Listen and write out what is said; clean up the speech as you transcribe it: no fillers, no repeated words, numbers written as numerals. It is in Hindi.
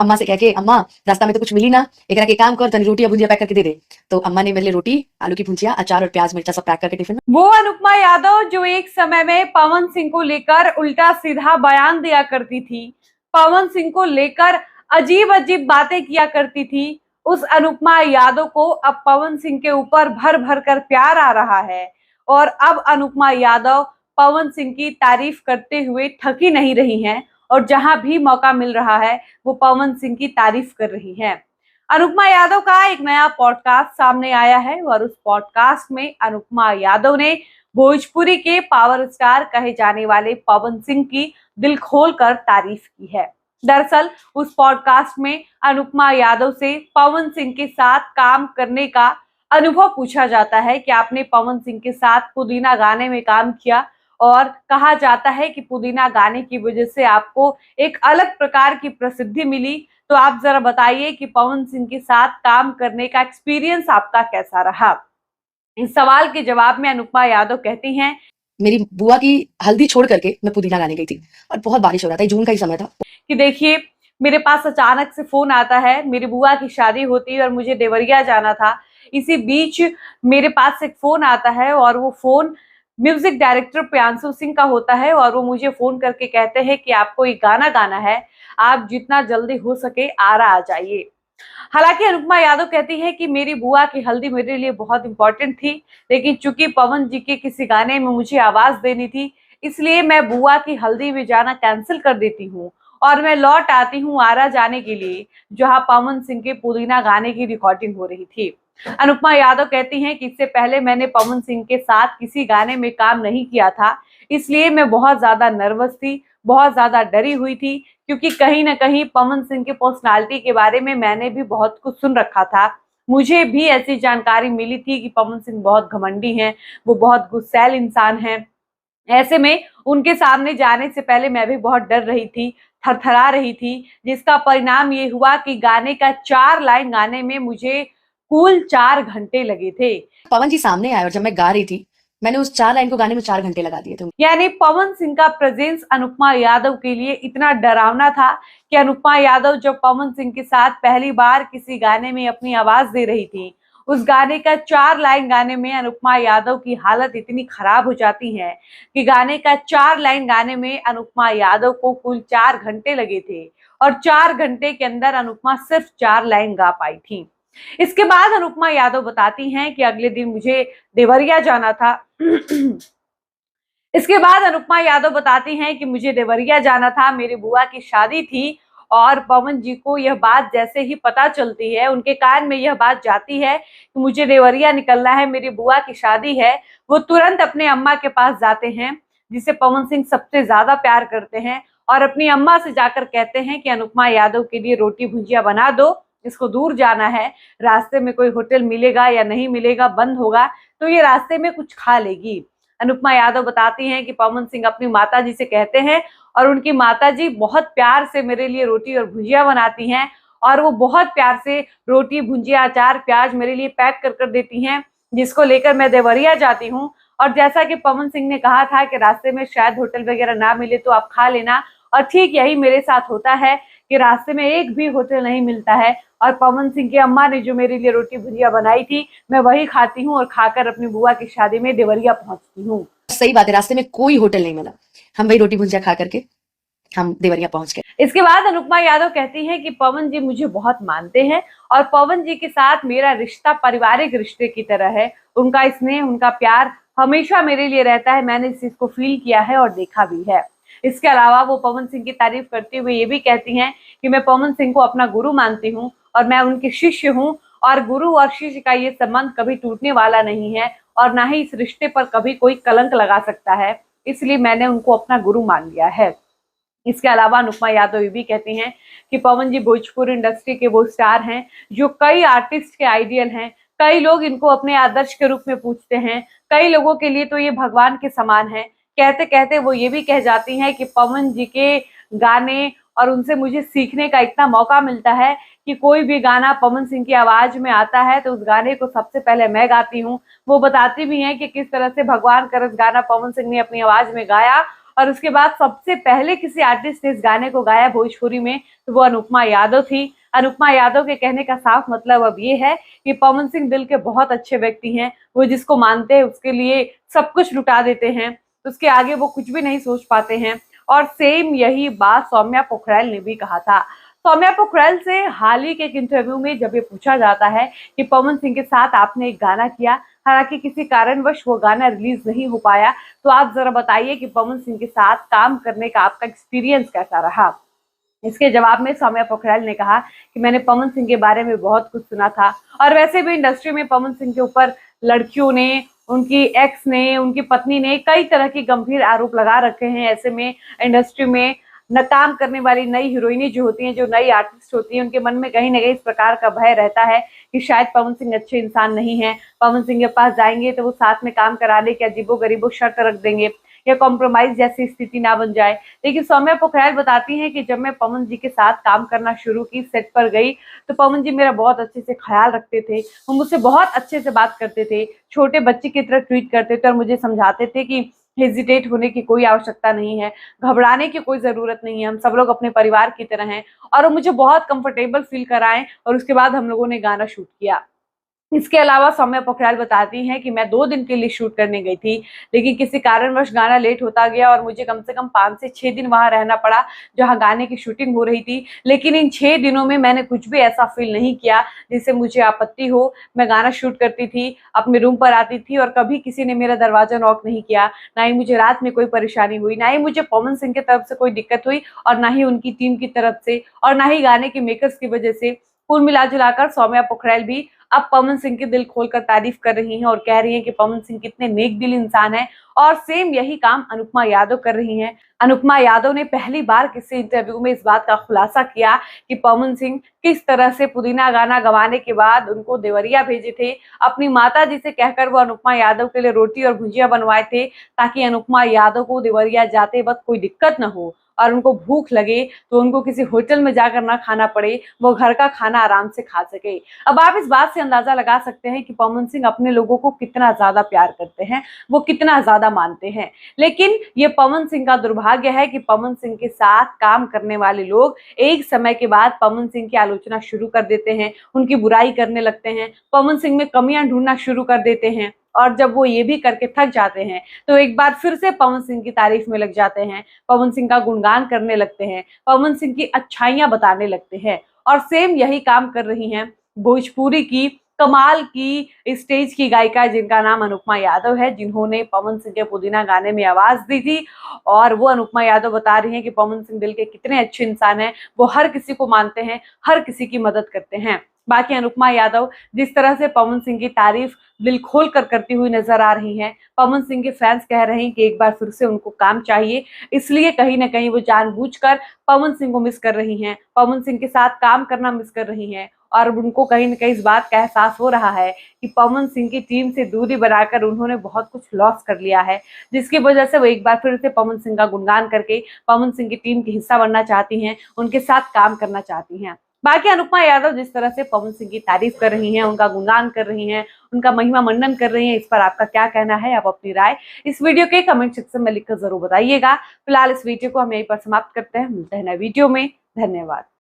अम्मा से कह के, अम्मा रास्ता में तो कुछ मिली ना, एकरा के काम कर, तनी रोटी और भुजिया पैक करके दे दे। तो अम्मा ने मेरे लिए रोटी, आलू की भुजिया, अचार और प्याज मिर्चा सब पैक करके टिफिन में। वो अनुपमा यादव जो एक समय में पवन सिंह को लेकर उल्टा सीधा बयान दिया करती थी, पवन सिंह को लेकर अजीब अजीब बातें किया करती थी, उस अनुपमा यादव को अब पवन सिंह के ऊपर भर भर कर प्यार आ रहा है। और अब अनुपमा यादव पवन सिंह की तारीफ करते हुए थकी नहीं रही हैं और जहां भी मौका मिल रहा है वो पवन सिंह की तारीफ कर रही हैं। अनुपमा यादव का एक नया पॉडकास्ट सामने आया है और उस पॉडकास्ट में अनुपमा यादव ने भोजपुरी के पावर स्टार कहे जाने वाले पवन सिंह की दिल खोलकर तारीफ की है। दरअसल उस पॉडकास्ट में अनुपमा यादव से पवन सिंह के साथ काम करने का अनुभव पूछा जाता है कि आपने पवन सिंह के साथ पुदीना गाने में काम किया और कहा जाता है कि पुदीना गाने की वजह से आपको एक अलग प्रकार की प्रसिद्धि मिली। तो आप जरा बताइए कि पवन सिंह के साथ काम करने का एक्सपीरियंस आपका कैसा रहा। इस सवाल के जवाब में अनुपमा यादव कहती हैं, मेरी बुआ की हल्दी छोड़ करके मैं पुदीना गाने गई थी और बहुत बारिश हो रहा था, जून का ही समय था। कि देखिए मेरे पास अचानक से फोन आता है, मेरी बुआ की शादी होती है और मुझे देवरिया जाना था। इसी बीच मेरे पास एक फोन आता है और वो phone music director Priyanshu Singh का होता है और वो मुझे फोन करके कहते हैं कि आपको एक गाना गाना है, आप जितना जल्दी हो सके आरा आ जाइए। हालांकि अनुपमा यादव कहती है कि मेरी बुआ की हल्दी मेरे लिए बहुत इंपॉर्टेंट थी, लेकिन चूंकि पवन जी के किसी गाने में मुझे आवाज देनी थी, इसलिए मैं बुआ की हल्दी में जाना कैंसिल कर देती हूँ और मैं लौट आती हूँ आरा जाने के लिए, जहां पवन सिंह के पुदीना गाने की रिकॉर्डिंग हो रही थी। अनुपमा यादव कहती हैं कि इससे पहले मैंने पवन सिंह के साथ किसी गाने में काम नहीं किया था, इसलिए मैं बहुत ज्यादा नर्वस थी, बहुत ज्यादा डरी हुई थी, क्योंकि कहीं ना कहीं पवन सिंह की पर्सनालिटी के बारे में मैंने भी बहुत कुछ सुन रखा था। मुझे भी ऐसी जानकारी मिली थी कि पवन सिंह बहुत घमंडी हैं, वो बहुत गुस्सैल इंसान हैं। ऐसे में उनके सामने जाने से पहले मैं भी बहुत डर रही थी, थरथरा रही थी, जिसका परिणाम ये हुआ कि गाने का 4 लाइन गाने में मुझे कुल 4 घंटे लगे थे। पवन जी सामने आए और जब मैं गा रही थी, मैंने उस 4 लाइन को गाने में 4 घंटे लगा दिए थे। यानी पवन सिंह का प्रेजेंस अनुपमा यादव के लिए इतना डरावना था कि अनुपमा यादव जब पवन सिंह के साथ पहली बार किसी गाने में अपनी आवाज दे रही थी, उस गाने का 4 लाइन गाने में अनुपमा यादव की हालत इतनी खराब हो जाती है कि गाने का 4 लाइन गाने में अनुपमा यादव को कुल 4 घंटे लगे थे और 4 घंटे के अंदर अनुपमा सिर्फ 4 लाइन गा पाई थी। इसके बाद अनुपमा यादव बताती हैं कि अगले दिन मुझे देवरिया जाना था। इसके बाद अनुपमा यादव बताती हैं कि मुझे देवरिया जाना था, मेरी बुआ की शादी थी और पवन जी को यह बात जैसे ही पता चलती है, उनके कान में यह बात जाती है कि मुझे देवरिया निकलना है, मेरी बुआ की शादी है, वो तुरंत अपने अम्मा के पास जाते हैं, जिसे पवन सिंह सबसे ज्यादा प्यार करते हैं, और अपनी अम्मा से जाकर कहते हैं कि अनुपमा यादव के लिए रोटी भुजिया बना दो, इसको दूर जाना है, रास्ते में कोई होटल मिलेगा या नहीं मिलेगा, बंद होगा तो ये रास्ते में कुछ खा लेगी। अनुपमा यादव बताती हैं कि पवन सिंह अपनी माताजी से कहते हैं और उनकी माताजी बहुत प्यार से मेरे लिए रोटी और भुजिया बनाती हैं और वो बहुत प्यार से रोटी भुजिया अचार प्याज मेरे लिए पैक कर कर देती हैं, जिसको लेकर मैं देवरिया जाती हूँ। और जैसा कि पवन सिंह ने कहा था कि रास्ते में शायद होटल वगैरह ना मिले तो आप खा लेना, और ठीक यही मेरे साथ होता है कि रास्ते में एक भी होटल नहीं मिलता है और पवन सिंह की अम्मा ने जो मेरे लिए रोटी भुजिया बनाई थी मैं वही खाती हूँ और खाकर अपनी बुआ की शादी में देवरिया पहुंचती हूँ। सही बात है, रास्ते में कोई होटल नहीं मिला, हम वही रोटी भुजिया खा करके हम देवरिया पहुंच गए। इसके बाद अनुपमा यादव कहती हैं कि पवन जी मुझे बहुत मानते हैं और पवन जी के साथ मेरा रिश्ता पारिवारिक रिश्ते की तरह है, उनका स्नेह उनका प्यार हमेशा मेरे लिए रहता है, मैंने इस चीज को फील किया है और देखा भी है। इसके अलावा वो पवन सिंह की तारीफ करते हुए ये भी कहती हैं कि मैं पवन सिंह को अपना गुरु मानती हूँ और मैं उनके शिष्य हूँ और गुरु और शिष्य का ये संबंध कभी टूटने वाला नहीं है और ना ही इस रिश्ते पर कभी कोई कलंक लगा सकता है, इसलिए मैंने उनको अपना गुरु मान लिया है। इसके अलावा अनुपमा यादव ये भी कहती हैं कि पवन जी भोजपुरी इंडस्ट्री के वो स्टार हैं जो कई आर्टिस्ट के आइडियल हैं, कई लोग इनको अपने आदर्श के रूप में पूछते हैं, कई लोगों के लिए तो ये भगवान के समान है। कहते कहते वो ये भी कह जाती हैं कि पवन जी के गाने और उनसे मुझे सीखने का इतना मौका मिलता है कि कोई भी गाना पवन सिंह की आवाज में आता है तो उस गाने को सबसे पहले मैं गाती हूँ। वो बताती भी हैं कि किस तरह से भगवान का रस गाना पवन सिंह ने अपनी आवाज में गाया और उसके बाद सबसे पहले किसी आर्टिस्ट ने इस गाने को गाया भोजपुरी में तो वो अनुपमा यादव थी। अनुपमा यादव के कहने का साफ मतलब अब ये है कि पवन सिंह दिल के बहुत अच्छे व्यक्ति हैं। वो जिसको मानते हैं उसके लिए सब कुछ लुटा देते हैं, उसके आगे वो कुछ भी नहीं सोच पाते हैं। और सेम यही बात सौम्या पोखरेल ने भी कहा था। सौम्या पोखरेल से हाल ही के एक इंटरव्यू में जब ये पूछा जाता है कि पवन सिंह के साथ आपने एक गाना किया, हालांकि किसी कारणवश वो गाना रिलीज नहीं हो पाया, तो आप जरा बताइए कि पवन सिंह के साथ काम करने का आपका एक्सपीरियंस कैसा रहा। इसके जवाब में सौम्या पोखरेल ने कहा कि मैंने पवन सिंह के बारे में बहुत कुछ सुना था और वैसे भी इंडस्ट्री में पवन सिंह के ऊपर लड़कियों ने, उनकी एक्स ने, उनकी पत्नी ने कई तरह के गंभीर आरोप लगा रखे हैं। ऐसे में इंडस्ट्री में न काम करने वाली नई हीरोइनें जो होती हैं, जो नई आर्टिस्ट होती हैं, उनके मन में कहीं ना कहीं इस प्रकार का भय रहता है कि शायद पवन सिंह अच्छे इंसान नहीं है, पवन सिंह के पास जाएंगे तो वो साथ में काम कराने की अजीबो गरीबो शर्त रख देंगे या कॉम्प्रोमाइज जैसी स्थिति ना बन जाए। लेकिन सौम्या पोखरेल बताती हैं कि जब मैं पवन जी के साथ काम करना शुरू की, सेट पर गई, तो पवन जी मेरा बहुत अच्छे से ख्याल रखते थे, वो मुझसे बहुत अच्छे से बात करते थे, छोटे बच्चे की तरह ट्रीट करते थे और मुझे समझाते थे कि हेजिटेट होने की कोई आवश्यकता नहीं है, घबराने की कोई जरूरत नहीं है, हम सब लोग अपने परिवार की तरह हैं। और वो मुझे बहुत कंफर्टेबल फील कराएं और उसके बाद हम लोगों ने गाना शूट किया। इसके अलावा सौम्या पोखरेल बताती हैं कि मैं 2 दिन के लिए शूट करने गई थी, लेकिन किसी कारणवश गाना लेट होता गया और मुझे कम से कम 5 से 6 दिन वहां रहना पड़ा, जहां गाने की शूटिंग हो रही थी। लेकिन इन 6 दिनों में मैंने कुछ भी ऐसा फील नहीं किया जिससे मुझे आपत्ति हो। मैं गाना शूट करती थी, अपने रूम पर आती थी और कभी किसी ने मेरा दरवाजा नॉक नहीं किया, ना ही मुझे रात में कोई परेशानी हुई, ना ही मुझे पवन सिंह की तरफ से कोई दिक्कत हुई और ना ही उनकी टीम की तरफ से और ना ही गाने के मेकर्स की वजह से। कुल मिला जुलाकर सौम्या पोखरेल भी अब पवन सिंह की दिल खोलकर तारीफ कर रही हैं और कह रही हैं कि पवन सिंह कितने नेक दिल इंसान हैं। और सेम यही काम अनुपमा यादव कर रही हैं। अनुपमा यादव ने पहली बार किसी इंटरव्यू में इस बात का खुलासा किया कि पवन सिंह किस तरह से पुदीना गाना गवाने के बाद उनको देवरिया भेजे थे। अपनी माता जी से कहकर वो अनुपमा यादव के लिए रोटी और भुजिया बनवाए थे ताकि अनुपमा यादव को देवरिया जाते वक्त कोई दिक्कत न हो और उनको भूख लगे तो उनको किसी होटल में जाकर ना खाना पड़े, वो घर का खाना आराम से खा सके। अब आप इस बात से अंदाजा लगा सकते हैं कि पवन सिंह अपने लोगों को कितना ज्यादा प्यार करते हैं, वो कितना ज्यादा मानते हैं। लेकिन ये पवन सिंह का दुर्भाग्य है कि पवन सिंह के साथ काम करने वाले लोग एक समय के बाद पवन सिंह की आलोचना शुरू कर देते हैं, उनकी बुराई करने लगते हैं, पवन सिंह में कमियां ढूंढना शुरू कर देते हैं। और जब वो ये भी करके थक जाते हैं तो एक बार फिर से पवन सिंह की तारीफ में लग जाते हैं, पवन सिंह का गुणगान करने लगते हैं, पवन सिंह की अच्छाइयां बताने लगते हैं। और सेम यही काम कर रही हैं भोजपुरी की कमाल की स्टेज की गायिका जिनका नाम अनुपमा यादव है, जिन्होंने पवन सिंह के पुदीना गाने में आवाज दी थी। और वो अनुपमा यादव बता रही हैं कि पवन सिंह दिल के कितने अच्छे इंसान हैं, वो हर किसी को मानते हैं, हर किसी की मदद करते हैं। बाकी अनुपमा यादव जिस तरह से पवन सिंह की तारीफ दिल खोल कर करती हुई नजर आ रही हैं, पवन सिंह के फैंस कह रहे हैं कि एक बार फिर से उनको काम चाहिए, इसलिए कहीं ना कहीं वो जानबूझकर पवन सिंह को मिस कर रही हैं, पवन सिंह के साथ काम करना मिस कर रही हैं। और उनको कहीं ना कहीं इस बात का एहसास हो रहा है कि पवन सिंह की टीम से दूरी बनाकर उन्होंने बहुत कुछ लॉस कर लिया है, जिसकी वजह से वो एक बार फिर से पवन सिंह का गुणगान करके पवन सिंह की टीम की हिस्सा बनना चाहती हैं, उनके साथ काम करना चाहती हैं। बाकी अनुपमा यादव जिस तरह से पवन सिंह की तारीफ कर रही हैं, उनका गुणगान कर रही हैं, उनका महिमा मंडन कर रही हैं, इस पर आपका क्या कहना है? आप अपनी राय इस वीडियो के कमेंट सेक्शन में लिखकर जरूर बताइएगा। फिलहाल इस वीडियो को हम यहीं पर समाप्त करते हैं, मिलते हैं नए वीडियो में। धन्यवाद।